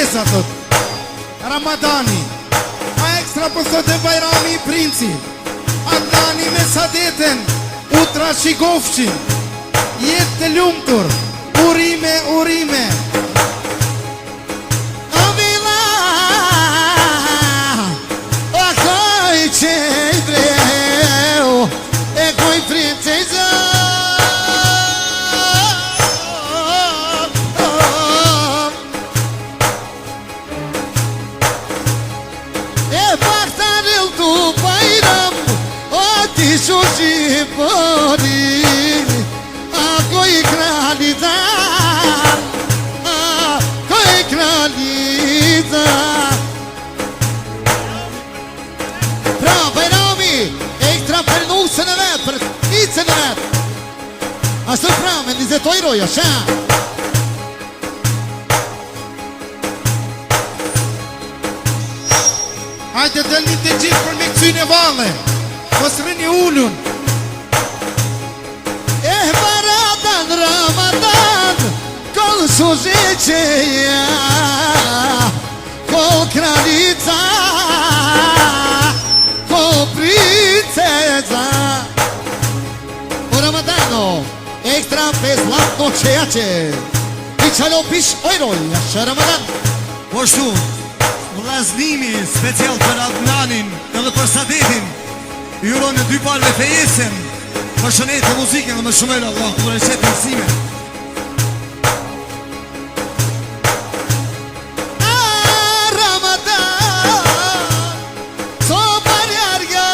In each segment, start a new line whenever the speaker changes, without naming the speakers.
vajza thot Ramadani a ekstra për sot e Bajrami i princi Adnani me Sadeten u trashigofqin jetë të lumtur urime urime Avila o koj që i dreu e koj princeza Ako i kraljican Ako i kraljican Pra, Bajrami ekstra për nusën e vetë për nicën e vetë Ashtu pra, me 20 euro, jasha Hajde delni të gjithë për me kësyn e vale Mos rëni ullun Baratan Ramadan Kol suziceja Kol kraljica Kol princeza O Ramadano Ekstra bezlatno qejače I qalo pish ojroj Jashe Ramadan
Po shtu Vllaznimi special për Adnanin Edhe për Sadetin Juro në dy parve fejesem Për shënet e muzikën dhe më shumel Allah Për e qetë nësime
Ramadan So parjarga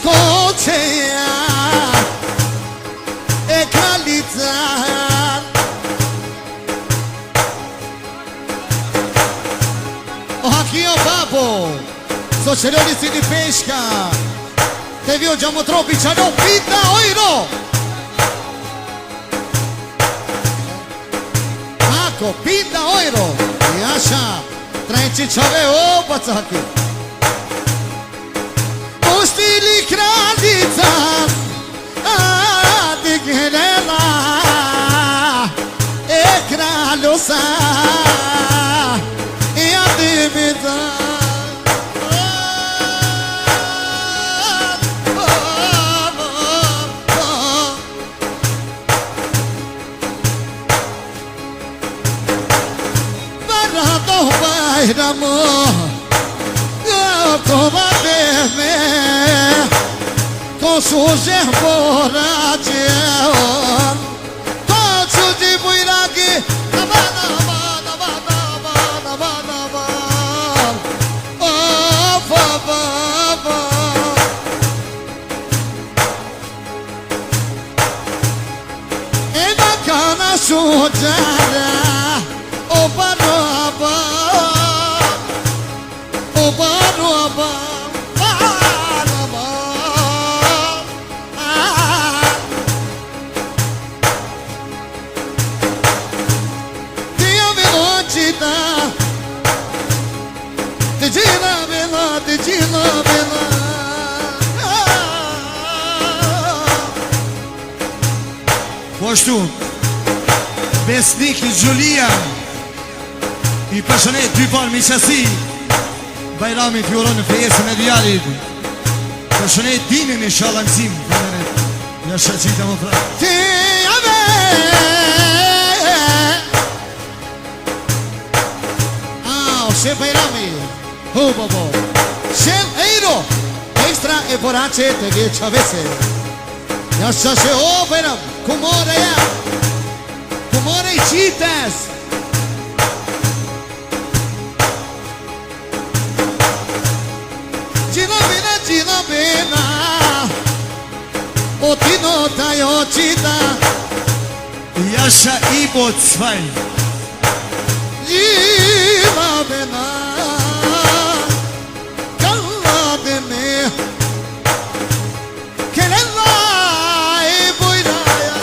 Koqeja E kraljican O hakio babo So qëroni si një peshka Te vjo gjamotropi qano pita ojro Ako pita ojro Jasha Trajqi qave o bacaki O stili kraljica Adi gjerela E kraljosa E adi bita Bajramo Ko bademe Ko suže borađeon Ko čudi bujragi Ema kana šuđara Oba roba Oba roba Tia velocita Te gira vela Te gira vela
Po ashtu Besnik i Gjulia I përshënet dy parë miqësi Bajrami t'juron në fejesën e djalit Përshënet dinin i shalëmësim Ja shëqita më pra
Ti ave She Bajrami Hu babo Shel eiro Ekstra e porace te vje qavese Ja shashe o Bajram Kumore ja Kumore i qites Gjina bina O tino tajo qita
Jasha i bot svaj
Gjina bina Kalla bime Kelella i bujraja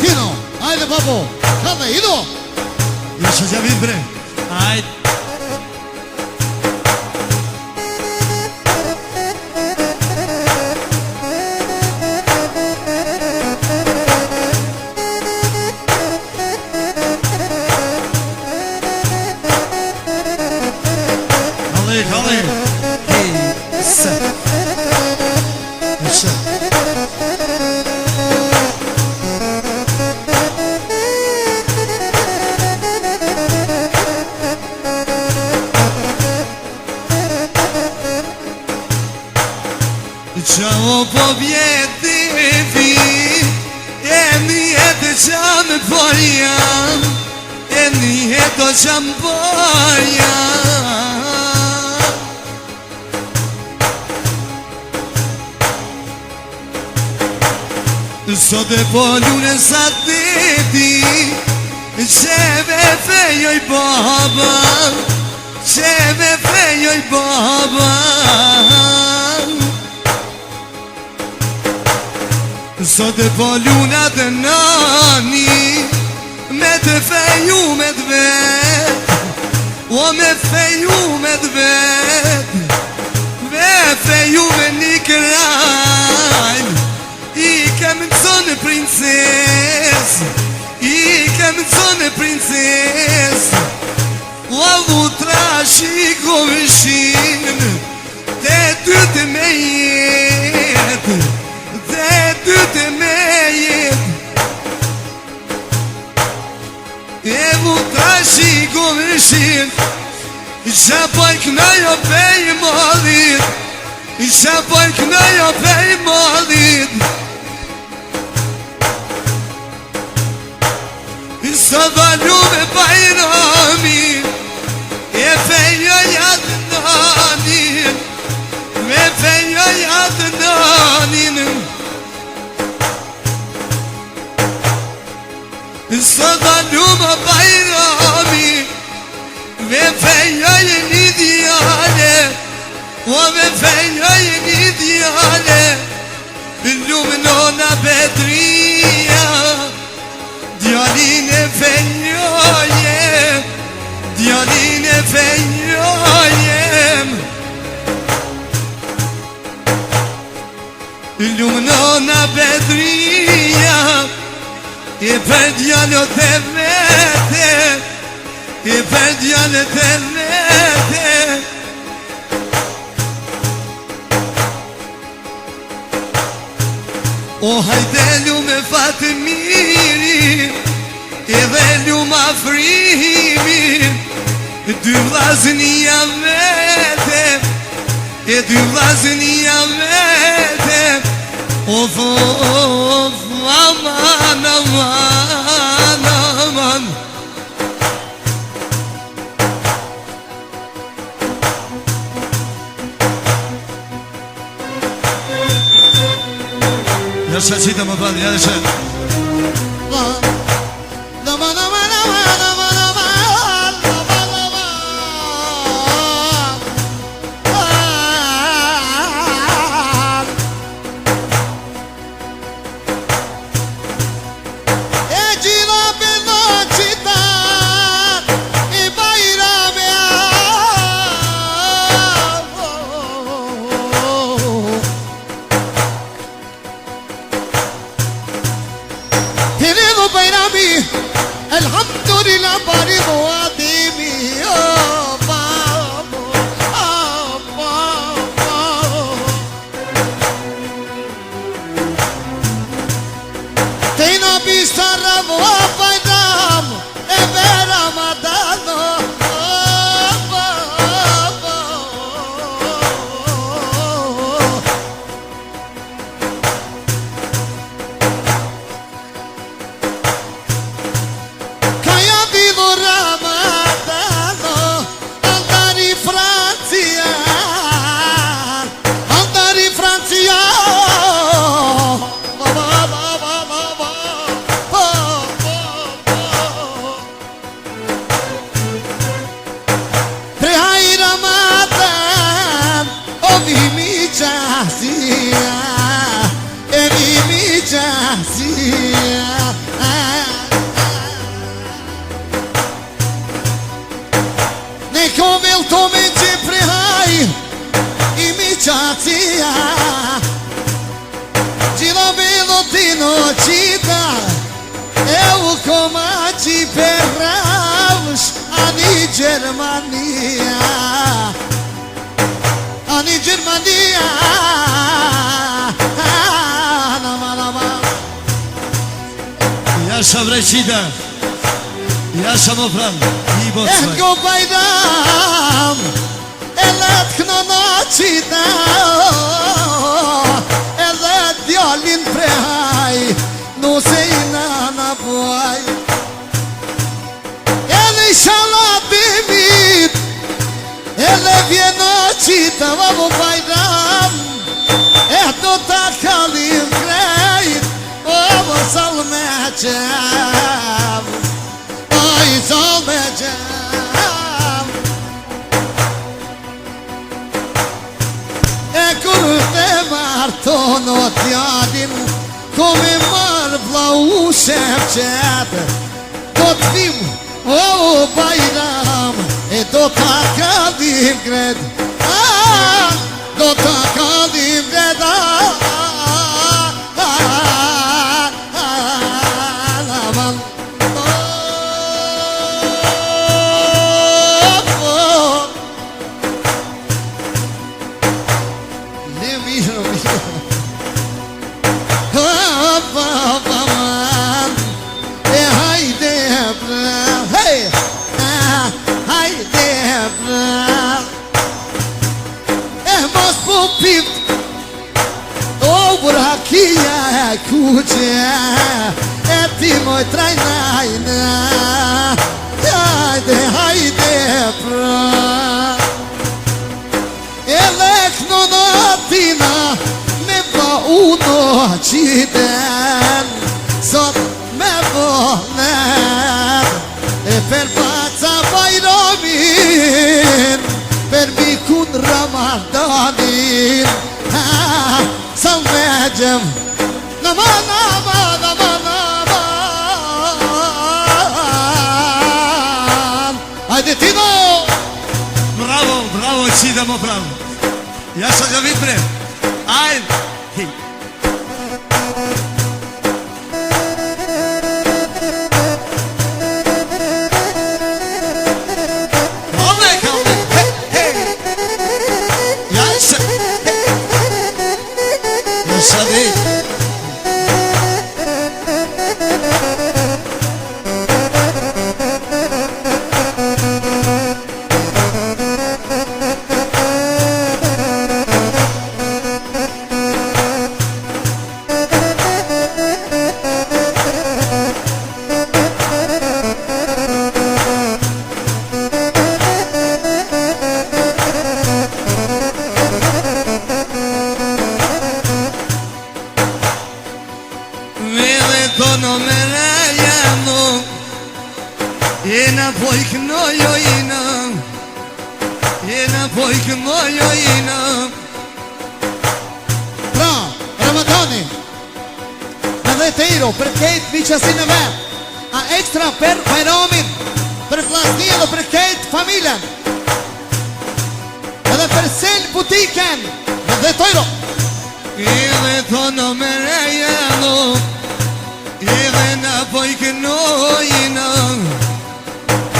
Tino, ajde babo Kame, ido
Jasha gjavit bre Ajde qamë përja e një do qamë përja Sot e po lune sa deti Qeve fejoj baba Qeve fejoj baba Sot e po luna dhe nani Me të feju me të vet O me feju me të vet Me feju me një krajnë I kem të zonë princes I kem të zonë princes O avu trashi govëshin Dhe ty të me jet Dhe ty të me jet E vu trashi govëshin Isha poj kënajo pej modit Isha poj kënajo pej modit Sa valu me bajramin E fejo jatë nanin Me fejo jatë nanin Sa valu me bajramin Me fejo një djale O me fejo një djale Lumnona Petria Djalin e fejnjojem Djalin e fejnjojem Lumnona Petria E për djallot e vete E për djallot e vete O hajde lume fatë miri Edhe lume afrimi Dy vlazënia vete E dy vlazënia vete Of, aman, aman, aman Jasha qita më badi, jasha
Elhamdülillah bari muadimi Tejna bishara mua pajdam E ve Ramadano Ne kovel to me që prehaj I mi qacia Gjila velo ti no qita E u koma që perravsh Ani Gjermania Ani Gjermania
Jasha vreqita Jasha më pram I botë
E go bajdam E let kënona qita E let djallin prehaj Nuse i nana bu djalin, ko me marë vlau Shevqet. Do t'vim, o Bajram, e do t'a kallim gred. Do t'a kallim gred. Kia kuqe e ti moj trajnajna. Hajde, hajde pra. E lekno në tina me ba uno qiten. Sot me volen e per paca Bajramin, per mikun Ramadanin. Salmeđem Nama, nama, nama, nama. Ajde Tino.
Bravo, bravo, cidamo bravo. Ja sam ga vidim bre. Ajde. Jena pojkë jojina, jena pojkë jojina.
Pra, Ramadani edhe Teiro për kejt miqësin e vet. A ekstra për Bajramin, për vllaznia dhe për kejt familjen. Edhe për sel butiken edhe Teiro.
Edhe tono me rejano, edhe na pojkë jojina.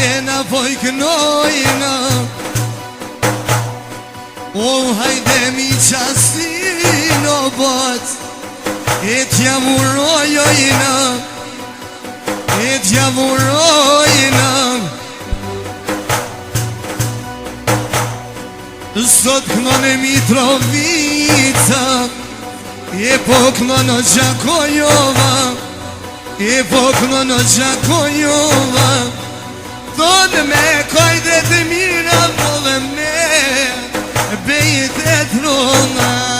Jena pojkë jojina. O hajde mi qasin o bot, e t'ja murojojna, e t'ja murojna. Sot kënon e Mitrovica, e po kënon o Gjakojova, e po kënon o Gjakojova. Thonë me kajde të mira, po dhe me bejt e trona.